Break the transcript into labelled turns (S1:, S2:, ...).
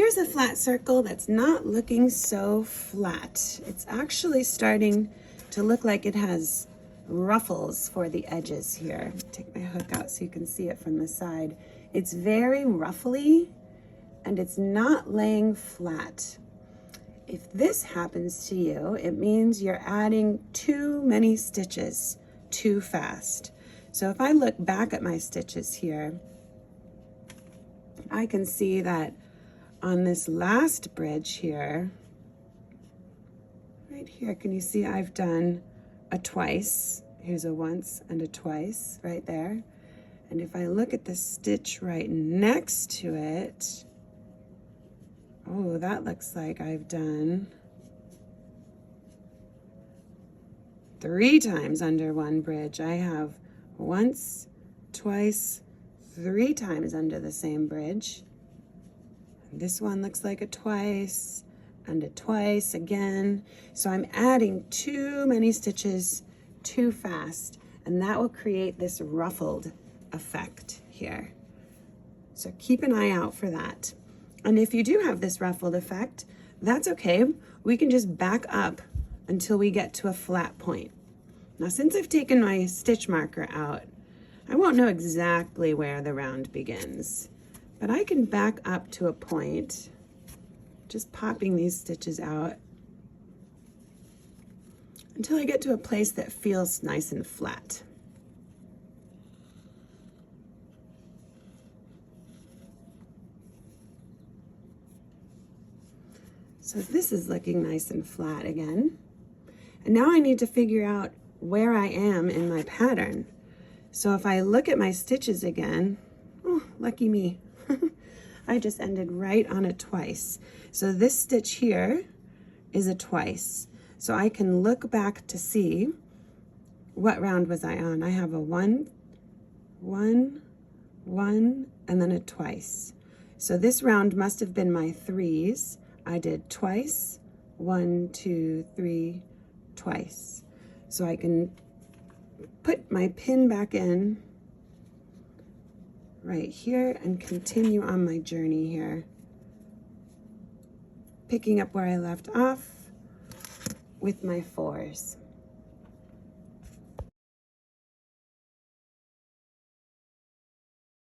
S1: here's a flat circle that's not looking so flat. It's actually starting to look like it has ruffles for the edges here. Take my hook out so you can see it from the side. It's very ruffly and it's not laying flat. If this happens to you, it means you're adding too many stitches too fast. So if I look back at my stitches here, I can see that on this last bridge here, right here, can you see I've done a twice? Here's a once and a twice right there. And if I look at the stitch right next to it, oh, that looks like I've done 3 times under one bridge. I have once, twice, 3 times under the same bridge. This one looks like a twice and a twice again. So I'm adding too many stitches too fast, and that will create this ruffled effect here. So keep an eye out for that. And if you do have this ruffled effect, that's okay. We can just back up until we get to a flat point. Now, since I've taken my stitch marker out, I won't know exactly where the round begins, but I can back up to a point, just popping these stitches out until I get to a place that feels nice and flat. So this is looking nice and flat again. And now I need to figure out where I am in my pattern. So if I look at my stitches again, oh, lucky me. I just ended right on a twice. So this stitch here is a twice. So I can look back to see what round was I on. I have a 1, 1, 1, and then a twice. So this round must have been my 3s. I did twice, 1, 2, 3, twice. So I can put my pin back in right here and continue on my journey here, picking up where I left off with my 4s.